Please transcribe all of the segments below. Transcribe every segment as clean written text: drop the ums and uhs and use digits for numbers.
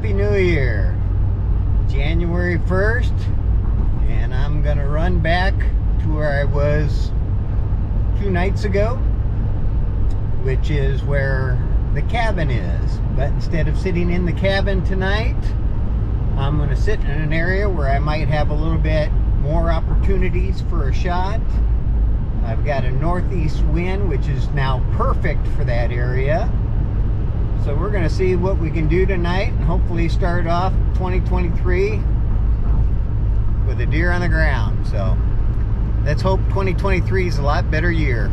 Happy New Year. January 1st, and I'm gonna run back to where I was 2 nights ago, which is where the cabin is. But instead of sitting in the cabin tonight, I'm gonna sit in an area where I might have a little bit more opportunities for a shot. I've got a northeast wind, which is now perfect for that area. So we're going to see what we can do tonight and hopefully start off 2023 with a deer on the ground. So let's hope 2023 is a lot better year.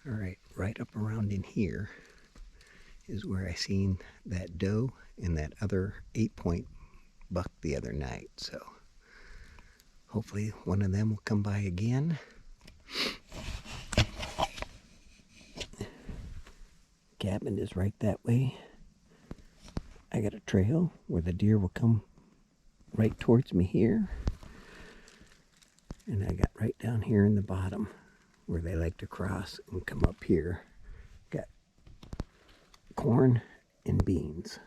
All right, right up around in here is where I seen that doe and that other 8-point buck the other night. So hopefully one of them will come by again. Cabin is right that way. I got a trail where the deer will come right towards me here. And I got right down here in the bottom where they like to cross and come up here. Got corn and beans.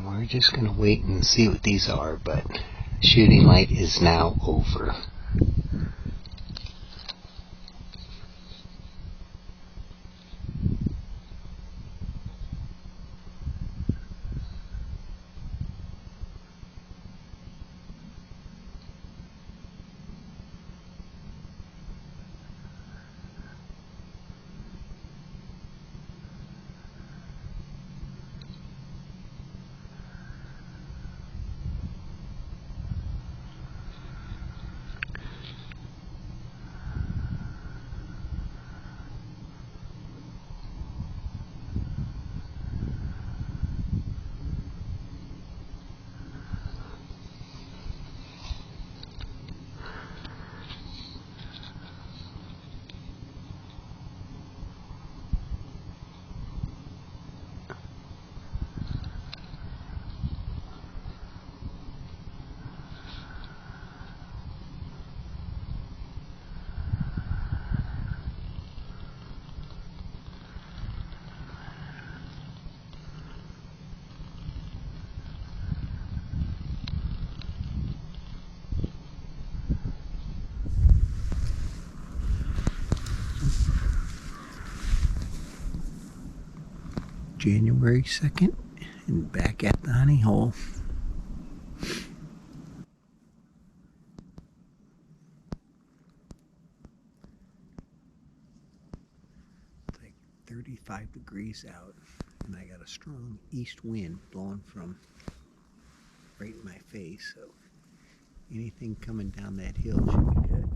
We're just going to wait and see what these are, but shooting light is now over. January 2nd and back at the honey hole. It's like 35 degrees out and I got a strong east wind blowing from right in my face, so anything coming down that hill should be good.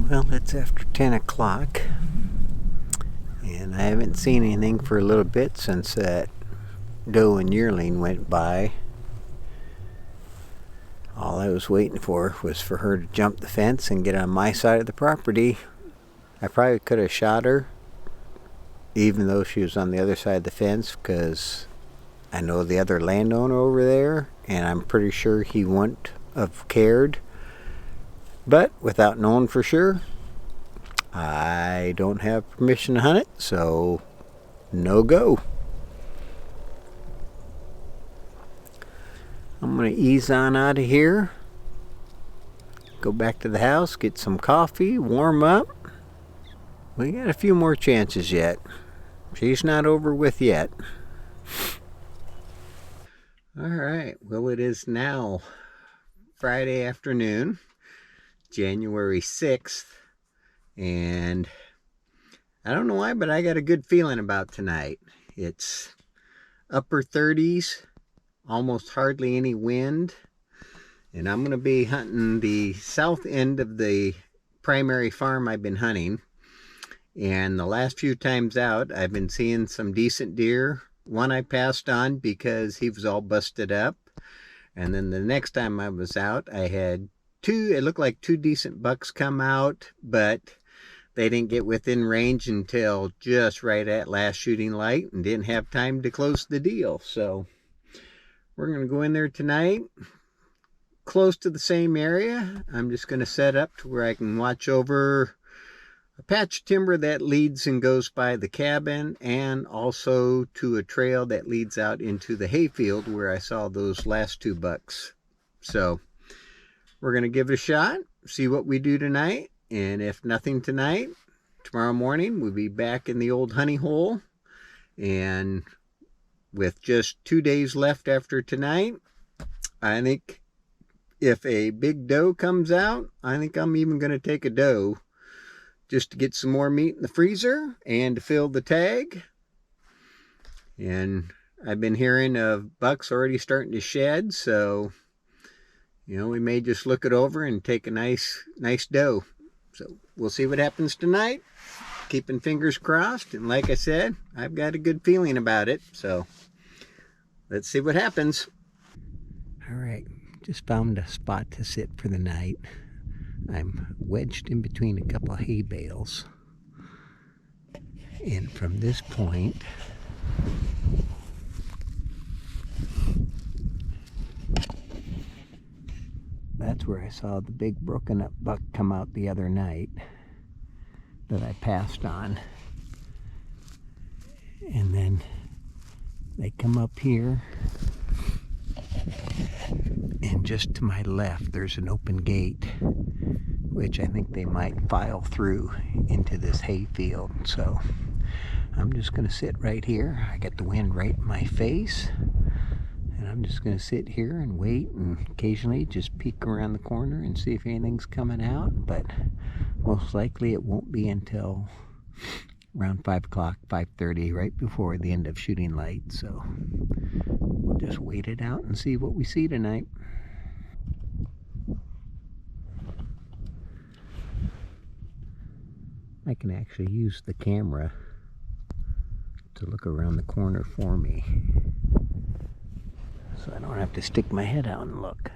Well, it's after 10 o'clock, and I haven't seen anything for a little bit since that doe and yearling went by. All I was waiting for was for her to jump the fence and get on my side of the property. I probably could have shot her, even though she was on the other side of the fence, because I know the other landowner over there, and I'm pretty sure he wouldn't have cared. But without knowing for sure, I don't have permission to hunt it, so no go. I'm going to ease on out of here, go back to the house, get some coffee, warm up. We got a few more chances yet. She's not over with yet. Alright, well, it is now Friday afternoon, January 6th, and I don't know why, but I got a good feeling about tonight. It's upper 30s, almost hardly any wind, and I'm going to be hunting the south end of the primary farm I've been hunting. And the last few times out, I've been seeing some decent deer. One I passed on because he was all busted up. And then the next time I was out, I had it looked like two decent bucks come out, but they didn't get within range until just right at last shooting light and didn't have time to close the deal. So we're going to go in there tonight, close to the same area. I'm just going to set up to where I can watch over a patch of timber that leads and goes by the cabin, and also to a trail that leads out into the hayfield where I saw those last two bucks. So we're going to give it a shot, see what we do tonight, and if nothing tonight, tomorrow morning we'll be back in the old honey hole. And with just 2 days left after tonight, I think if a big doe comes out, I think I'm even going to take a doe, just to get some more meat in the freezer and to fill the tag. And I've been hearing of bucks already starting to shed, so we may just look it over and take a nice doe. So we'll see what happens tonight. Keeping fingers crossed, and like I said, I've got a good feeling about it, so let's see what happens. All right, just found a spot to sit for the night. I'm wedged in between a couple of hay bales, and from this point that's where I saw the big broken up buck come out the other night that I passed on. And then they come up here, and just to my left there's an open gate, which I think they might file through into this hayfield. So I'm just going to sit right here. I got the wind right in my face, and I'm just going to sit here and wait, and occasionally just peek around the corner and see if anything's coming out. But most likely it won't be until around 5 o'clock, 5:30, right before the end of shooting light. So we'll just wait it out and see what we see tonight. I can actually use the camera to look around the corner for me, so I don't have to stick my head out and look.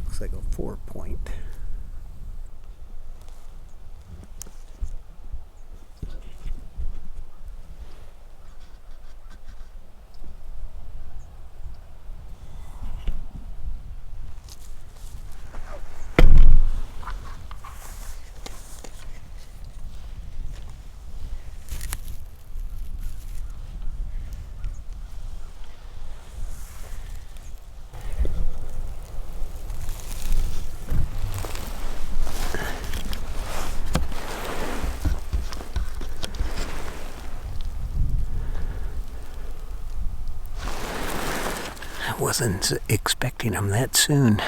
Looks like a 4-point. I wasn't expecting them that soon.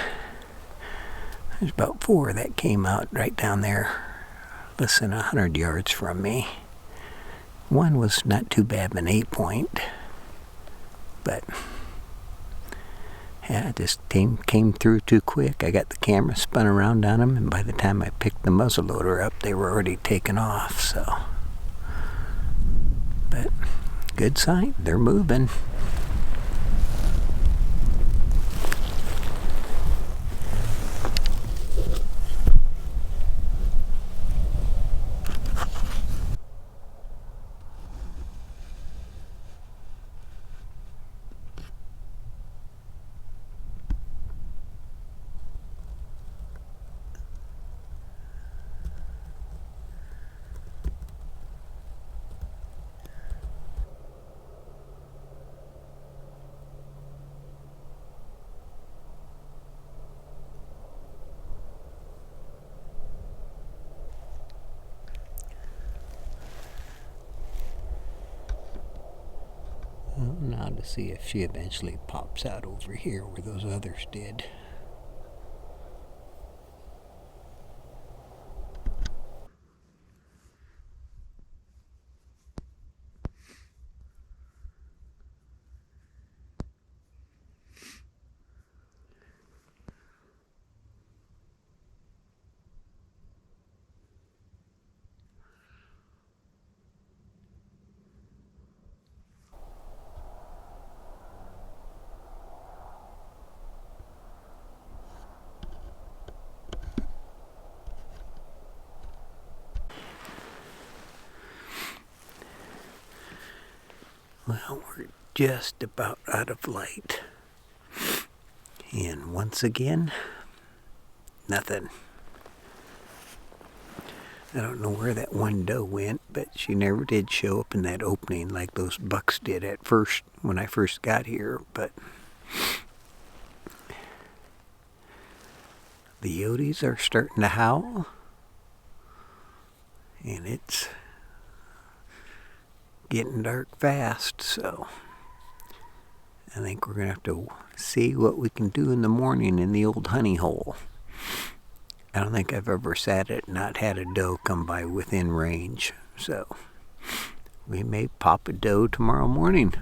There's about 4 that came out right down there, less than 100 yards from me. One was not too bad of an 8-point, but yeah, it just came through too quick. I got the camera spun around on them, and by the time I picked the muzzleloader up, they were already taken off. So, but good sign, they're moving. Now to see if she eventually pops out over here where those others did. Well, we're just about out of light. And once again, nothing. I don't know where that one doe went, but she never did show up in that opening like those bucks did at first when I first got here. But the yotes are starting to howl, and it's getting dark fast, so I think we're going to have to see what we can do in the morning in the old honey hole. I don't think I've ever sat it and not had a doe come by within range, so we may pop a doe tomorrow morning.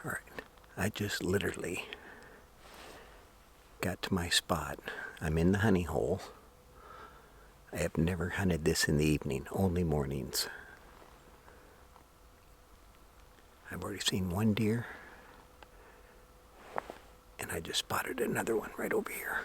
All right, I just literally got to my spot. I'm in the honey hole. I have never hunted this in the evening, only mornings. I've already seen one deer, and I just spotted another one right over here.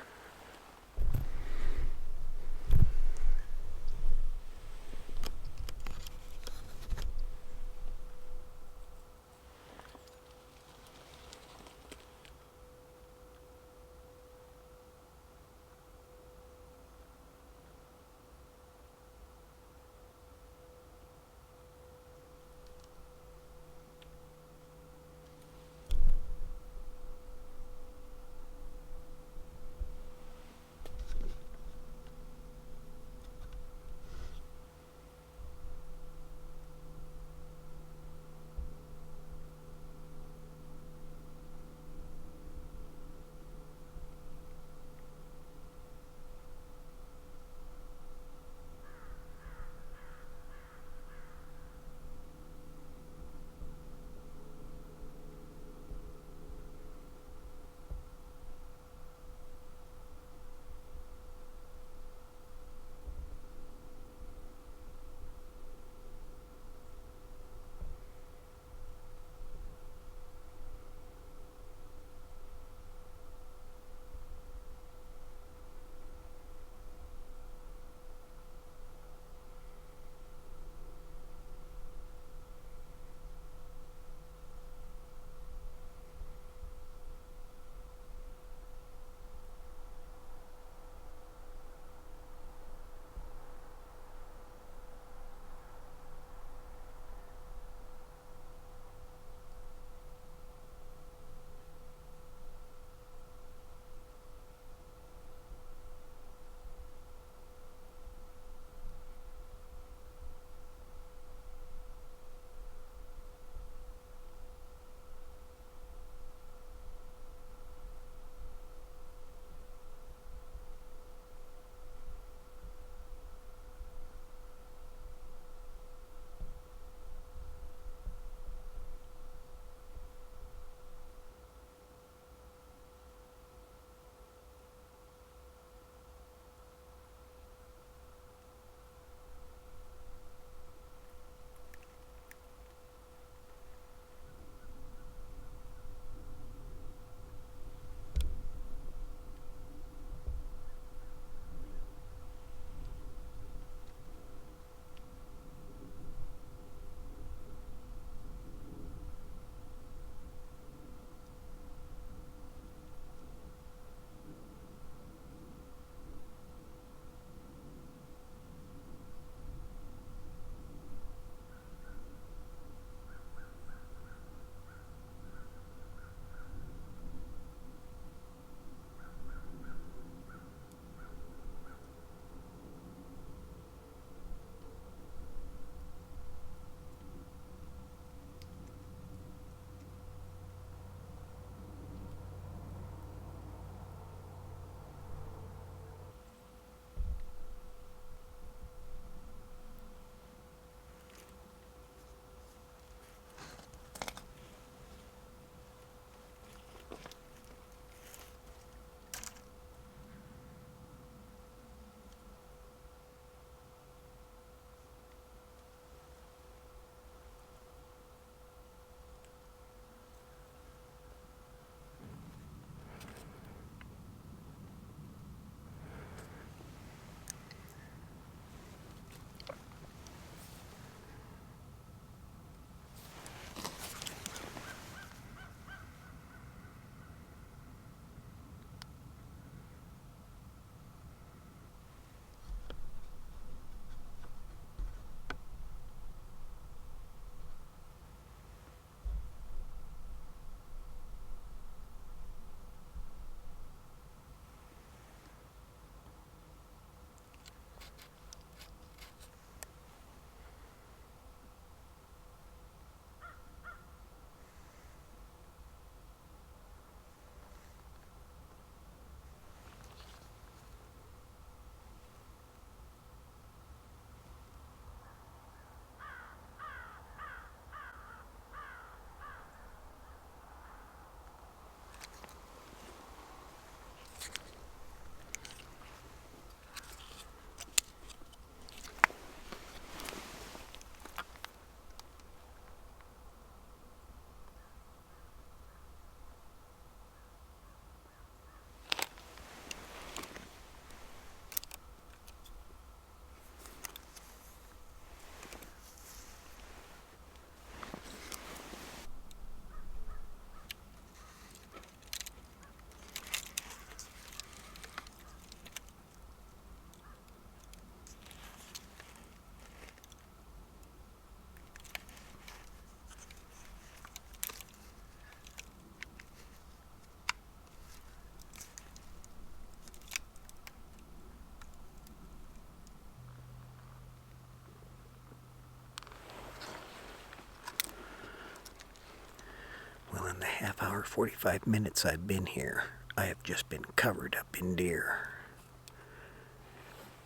on the half hour, 45 minutes I've been here, I have just been covered up in deer.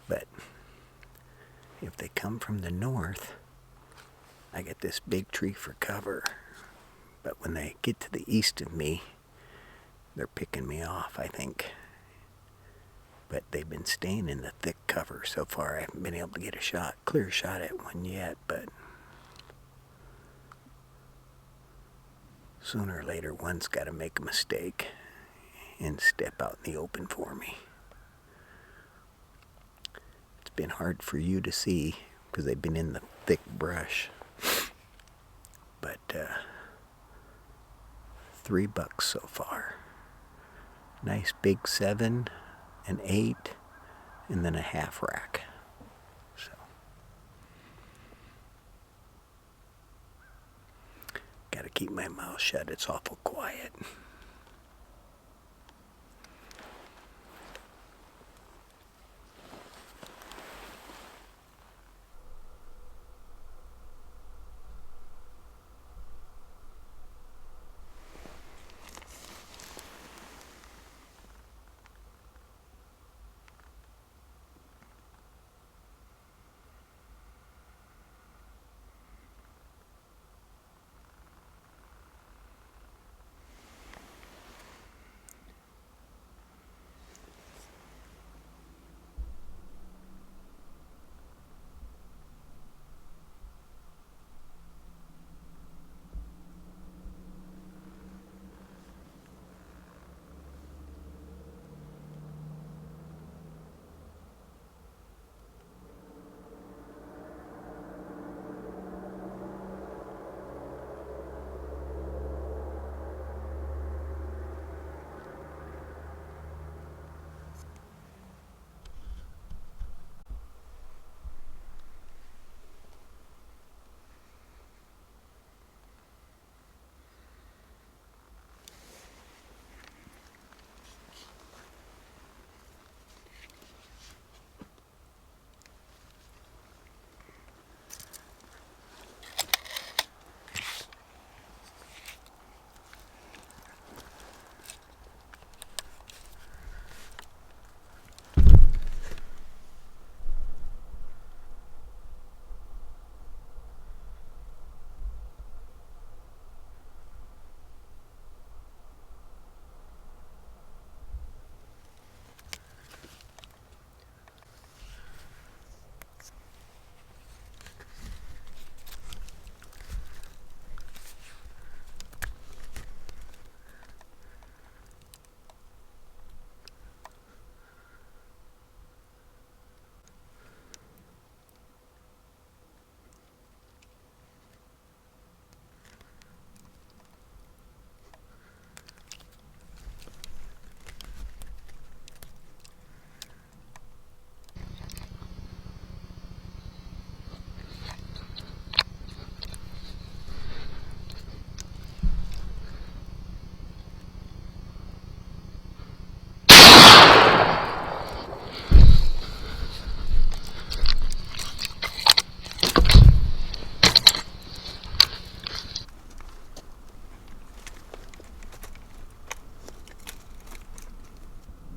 But if they come from the north, I get this big tree for cover. But when they get to the east of me, they're picking me off, I think. But they've been staying in the thick cover so far. I haven't been able to get a clear shot at one yet, but sooner or later one's got to make a mistake and step out in the open for me. It's been hard for you to see because they've been in the thick brush. But 3 bucks so far. Nice big 7, an 8, and then a half rack. So gotta keep my mouth shut. It's awful quiet.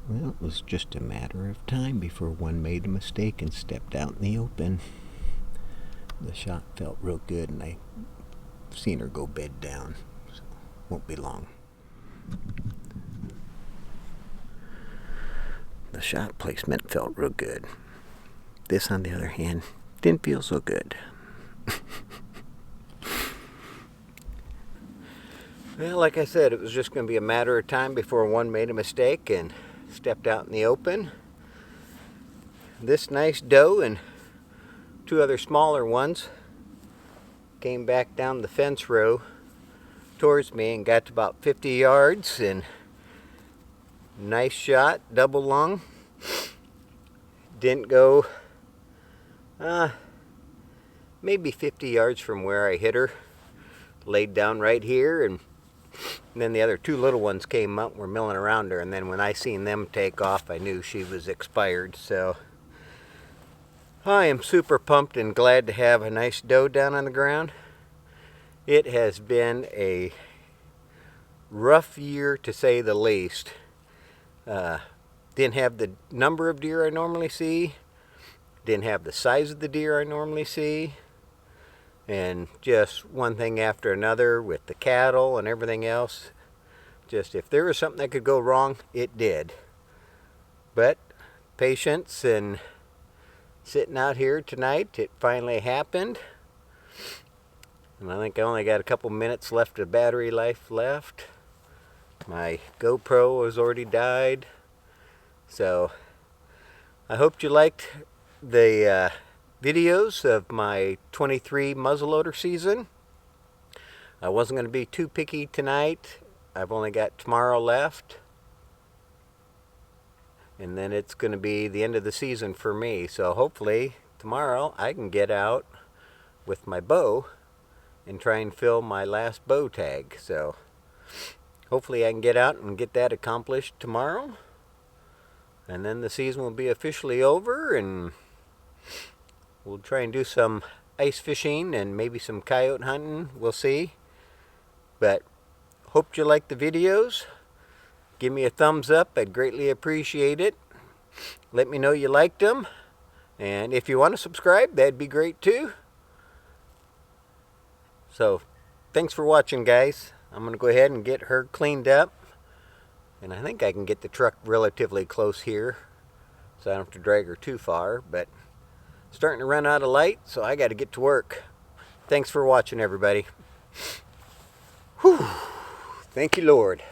Well, it was just a matter of time before one made a mistake and stepped out in the open. The shot felt real good, and I seen her go bed down, so won't be long. The shot placement felt real good. This, on the other hand, didn't feel so good. Well, like I said, it was just going to be a matter of time before one made a mistake and stepped out in the open. This nice doe and 2 other smaller ones came back down the fence row towards me and got to about 50 yards, and nice shot, double lung. Didn't go maybe 50 yards from where I hit her. Laid down right here, and then the other 2 little ones came up and were milling around her, and then when I seen them take off, I knew she was expired. So I am super pumped and glad to have a nice doe down on the ground. It has been a rough year to say the least. Didn't have the number of deer I normally see. Didn't have the size of the deer I normally see. And just one thing after another with the cattle and everything else. Just if there was something that could go wrong, it did. But patience and sitting out here tonight, it finally happened. And I think I only got a couple minutes left of battery life left. My GoPro has already died. So I hope you liked the videos of my 23 muzzleloader season. I wasn't going to be too picky tonight. I've only got tomorrow left. And then it's going to be the end of the season for me. So hopefully tomorrow I can get out with my bow and try and fill my last bow tag. So hopefully I can get out and get that accomplished tomorrow. And then the season will be officially over, and we'll try and do some ice fishing and maybe some coyote hunting. We'll see. But hope you like the videos. Give me a thumbs up. I'd greatly appreciate it. Let me know you liked them. And if you want to subscribe, that'd be great too. So, thanks for watching, guys. I'm going to go ahead and get her cleaned up. And I think I can get the truck relatively close here, so I don't have to drag her too far. But starting to run out of light, so I got to get to work. Thanks for watching, everybody. Whew. Thank you, Lord.